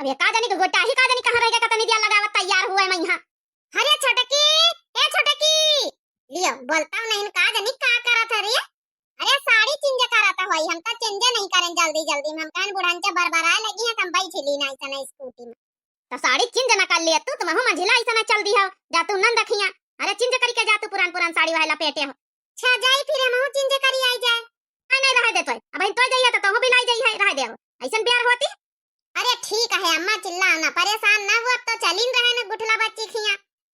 अब ये का जानी के गोटा ही का जानी कहां रह गया कतनी दिया लगावत तैयार हुआ मैं यहां। अरे छोटकी, ए छोटकी लियो बोलता हूं नहीं का जानी का करत है रे। अरे साड़ी चेंज करत होई, हम तो चेंज नहीं करें जल्दी जल्दी में, हम कान बुढ़ान के बरबराए लगी है, हम बैठ ली नहीं तना स्कूटी में। तो साड़ी चेंज ना कर लिया तू, तुम हो मंझिला ऐसा ना चल दी हो जा तू नन दखिया। अरे चेंज करी के जा तू पुरान पुरान साड़ी वाला पेटे हो छा जाई, फिर हम चेंज करी आई जाए नहीं रह दे तो अब तो जाइए तो भी लाई जाई है रह दे ऐसन प्यार होती। अरे ठीक है अम्मा चिल्लाओ ना, परेशान ना हुआ तो चलिन रहे ना गुठला बच्ची खिया।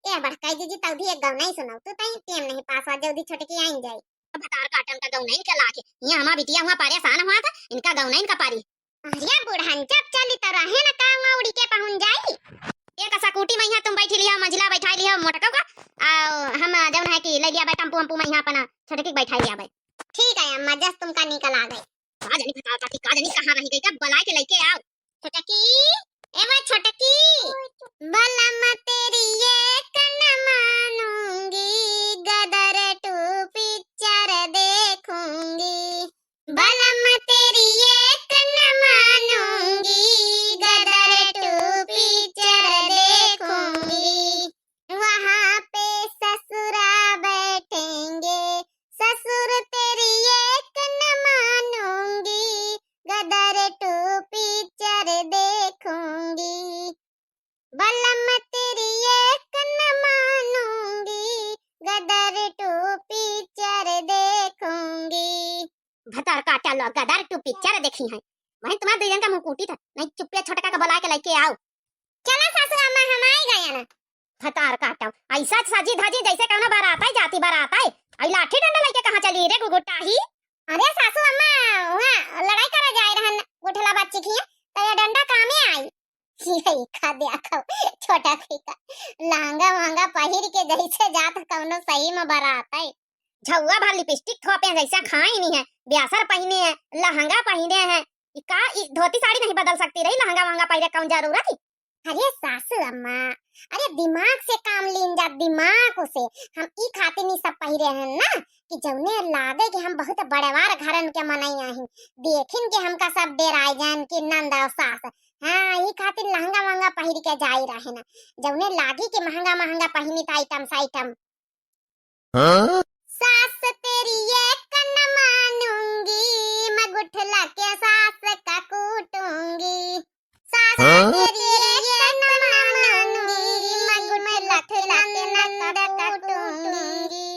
ए बड़काई जी तब भी एक गाँव नहीं सुनाओ तू तई टेम नहीं पास आ जल्दी छोटकी आई जाई। भतार काटन का गाँव नहीं के लाके यहां हमार बिटिया हुआ परेशान हुआ था, इनका गाँव नहीं का पारी। अरे बुढ़न जब चली तो रहे ना का उड़ी के पहुंच जाई। एक स्कूटी में यहां तुम बैठी लिया मंझिला बैठा लिया मोटका का हम जौन है कि ले लिया बे टम्पू हमपू में यहां अपना छोटकी बैठा लिया बे। ठीक है अम्मा जस तुमका निकल आ गई। का जानी बता काकी का जानी कहां रही गई, कब बुलाए के लेके आओ छोटकी। ए मैं छोटकी बलम तेरी ये कन मानूंगी, गदर टू पिक्चर देखूंगी। बलम तेरी ये कन मानूंगी, गदर टू पिक्चर देखूंगी। वहां पे ससुरा बैठेंगे, ससुर तेरी एक न मानूंगी, गदर टू पिक्चर देखूंगी। बलम तेरी एक न मानूंगी, गदर टू पिक्चर देखूंगी। भतार काटा लो गदर टू पिक्चर देखी है वहीं तुम्हारे दो जन का मुंह कूटी था, नहीं चुप्पे छोटका का बुला के लेके आओ। चलो सासू अम्मा हम आई गए ना। भतार काटा ऐसा सजी धजी जैसे कहना बारात है जाती बारात है। आई लाठी डंडा लेके कहां चली रे गुगुटा ही। अरे सासू अम्मा वहां लड़ाई करे जाए रहन गुठला बच्ची की तो ये डंडा कामे आई। ये खा देखो छोटा फीका लहंगा महंगा पहिर के जैसे जात कौनो सही में बारात है। झौआ भर लिपस्टिक थोपे जैसा खाई नहीं है, ब्यासर पहने है, लहंगा पहने है, का धोती साड़ी नहीं बदल सकती रही, लहंगा महंगा पहने कौन जरूरत है। अरे सासू अम्मा अरे दिमाग से काम लीन जा, दिमाग से हम ई खातिर नहीं सब पहिरे हैं ना कि जौने लागे कि हम बहुत बड़ेवार घरन के मनई आही, देखिन के हमका सब डेराई जान कि नंद और सास। हां ई खातिर लहंगा महंगा पहिर के जाई रहे ना, जौने लागी के महंगा महंगा पहिनी आइटम साइटम। हां सास तेरी एक न मानूंगी, मैं गुठला के सास का कूटूंगी। सास तेरी एक न मानूंगी, मैं गुठला के नंद का कूटूंगी।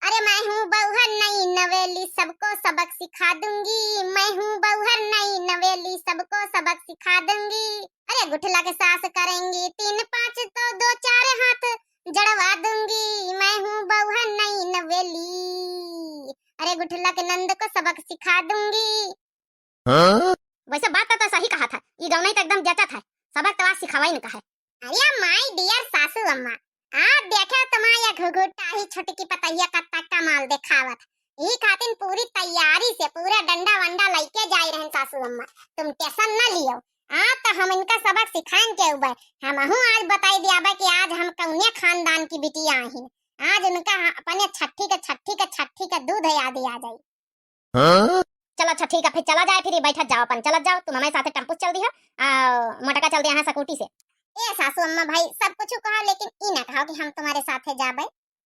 अरे मैं हूँ बउहर नई नवेली सबको सबक सिखा दूंगी, मैं हूँ बउहर नई नवेली सबको सबक सिखा दूंगी। अरे गुठला के सास करेंगी 3 5 तो 2 4 हाथ जड़वा दूंगी, मैं हूँ बउहर नई नवेली। अरे गुठला के नंद को सबक सिखा दूंगी। वैसे बात तो सही कहा था, ये गाँव नहीं तो एकदम जचा था, सबक तो आज सिखावा ही न कहा। अरे माय डियर सासू अम्मा आप देखे तुम्हारा घुघुटा ही छोटकी पतैया का तक्का माल दिखावत, ये खातिन पूरी तैयारी से पूरा डंडा वंडा लेके जाई रहन सासू अम्मा, तुम टेंशन न लियो। आज तो हम इनका सबक सिखाएं के ऊपर हम आज बताई दिया कि आज हम कौने खानदान की बिटिया आही, आज उनका अपने छठी के दूध याद आ जाई। चलो अच्छा ठीक है फिर चला जाए, फिर बैठ जाओ अपन चला जाओ, तुम हमारे साथ टेम्पो चल दिया मोटका चल दिया स्कूटी से। ए सासू अम्मा भाई सब कुछ कहा लेकिन ई ना कहो कि हम तुम्हारे साथ जाबे।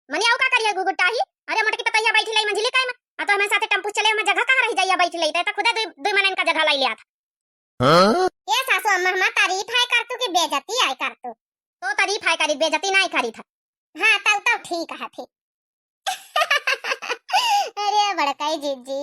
मनिया का करिए गुगुटा ही। अरे मोटकी पतैया बैठी लई मंझिली काय में आ तो हमारे साथ टेम्पो चले में जगह कहां रह जाइया बैठ लई त खुदा दो मनन का जगह लाई लिया था। हां ए सासू अम्मा हम तारीफ है कर तू कि बेइज्जती है कर तू, तो तारीफ है करी बेइज्जती नहीं करी था। हां तब तो ठीक है ठीक। अरे बड़काई जीजी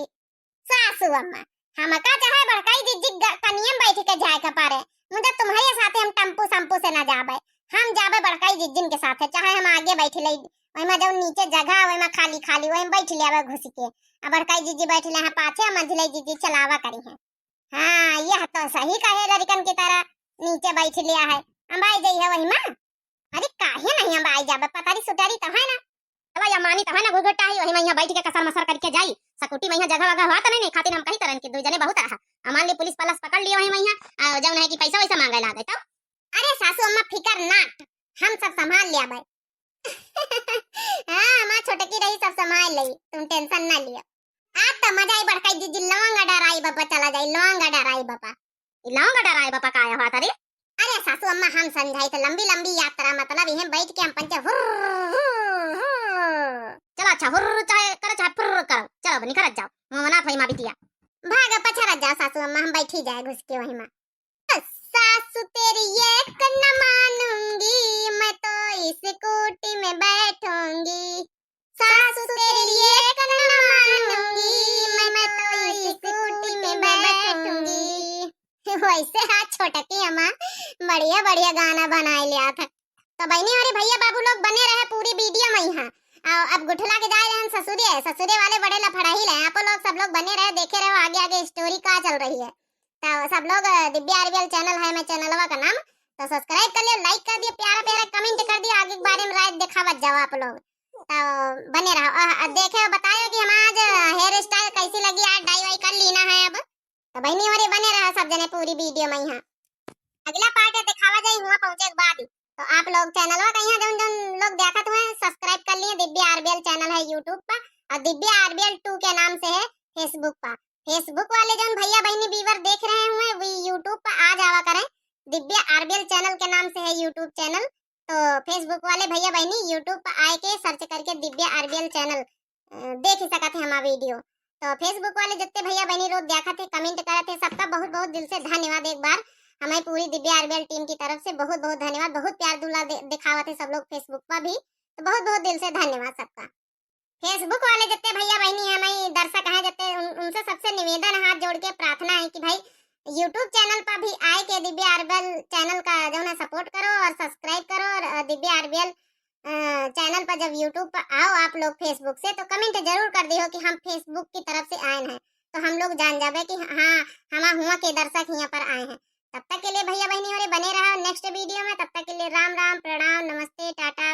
सासू अम्मा हमका चाहे बड़काई जीजी कनियम बैठ के जाए का पारे, मुझे तुम्हारे साथ हम टेम्पो संपू से ना जाबे, हम जाबे बड़काई जीजिन के साथ, चाहे हम आगे बैठ ले ओय में जो नीचे जगह ओय में खाली खाली ओय में बैठ लेबे घुस के, अब बड़काई जीजी बैठ ले है पाछे मंझले जीजी चलावा करी है। हां यह तो सही कहे लड़कन की तरह नीचे बैठ लिया है, हम आई जाई है वही में। अरे काहे नहीं हम आई जाबे पतारी सुतारी तो है ना, चला या मानी तो है ना घुघुटा ही वही में यहां बैठ के कसर मसर करके जाई स्कूटी में यहां जगह वगह हुआ तो नहीं खातिर हम कहीं तरह के दो जने बहुत रहा मान ली पुलिस पलस पकड़ लिया वही में यहां जौन है कि पैसा वैसा मांगे ला दे तो। अरे सासू अम्मा फिकर ना हम सब संभाल लिया भाई। हां मां छोटकी रही सब संभाल लई, तुम टेंशन ना लियो। आज तो मजा आई बड़काई जीजी लौंगा डराई बाबा चला जाई लौंगा डराई बाबा। लौंगा डराई बाबा का आया हुआ था रे। सासू अम्मा हम समझाई तो लंबी लंबी यात्रा मतलब यहीं बैठ के हम पंचे चलो अच्छा हुर्र चाहे करो चाहे फुर्र करो चलो बनी करत जाओ मना फई मा बिटिया भाग पछा रह जाओ सासू अम्मा हम बैठी जाए घुस के वहीं में सासू तेरी एक न मानूंगी मैं तो इस स्कूटी में बैठूंगी सासू तेरी एक न मानूंगी मैं तो इस स्कूटी में बैठूंगी वैसे हाथ छोटकी अम्मा बढ़िया बढ़िया गाना बनाए लिया था तो बहनी और भैया बाबू लोग बने रहे पूरी वीडियो में यहाँ अब गुठला के जाए रहे ससुरे ससुरे वाले बड़े लफड़ा ही रहे आप लोग सब लोग बने रहे देखे रहे आगे आगे स्टोरी का चल रही है तो सब लोग दिव्या आरबीएल चैनल है मैं चैनलवा का नाम तो सब्सक्राइब कर लियो लाइक कर दियो प्यारा प्यारा कमेंट कर दियो आगे के बारे में राय दिखावत जाओ आप लोग तो बने रहो देखे बताओ कि हम आज हेयर स्टाइल कैसी लगी आज डाई वाई कर लेना है अब तो बहनी और बने रहो सब जने पूरी वीडियो में यहाँ अगला पार्ट दिखावा जाए हुआ पहुंचे के बाद तो आप लोग चैनलवा का यहाँ जन जन लोग देखत हुए सब्सक्राइब कर लिए दिव्या आरबीएल चैनल है यूट्यूब पर और दिव्या आरबीएल 2 के नाम से है फेसबुक पर फेसबुक वाले जन भैया बहनी व्यूअर देख रहे हुए वो यूट्यूब पर आ जावा करें दिव्या आरबीएल चैनल के नाम से है यूट्यूब चैनल तो फेसबुक वाले भैया बहनी यूट्यूब पर आए के सर्च करके दिव्या आरबीएल चैनल देख ही सकते हैं हमारा वीडियो तो फेसबुक वाले जितने भैया बहनी रोज देखा थे कमेंट करा थे सबका बहुत बहुत दिल से धन्यवाद एक बार हमारी पूरी दिव्या आरबीएल टीम की तरफ से बहुत बहुत धन्यवाद बहुत प्यार दुला दिखावा थे सब लोग फेसबुक पर भी तो बहुत बहुत दिल से धन्यवाद सबका फेसबुक वाले जितने भैया बहनी है हमारी दर्शक हैं जितने उनसे सबसे निवेदन हाथ जोड़ के प्रार्थना है कि भाई यूट्यूब चैनल पर भी आए के दिव्या आरबीएल चैनल का जो है सपोर्ट करो और सब्सक्राइब करो और दिव्या आरबीएल चैनल पर जब यूट्यूब पर आओ आप लोग फेसबुक से तो कमेंट जरूर कर दियो कि हम फेसबुक की तरफ से आए हैं तो हम लोग जान जावे कि हाँ हम हुआ के दर्शक यहाँ पर आए हैं तब तक के लिए भैया बहनी और बने रहो नेक्स्ट वीडियो में तब तक के लिए राम राम प्रणाम नमस्ते टाटा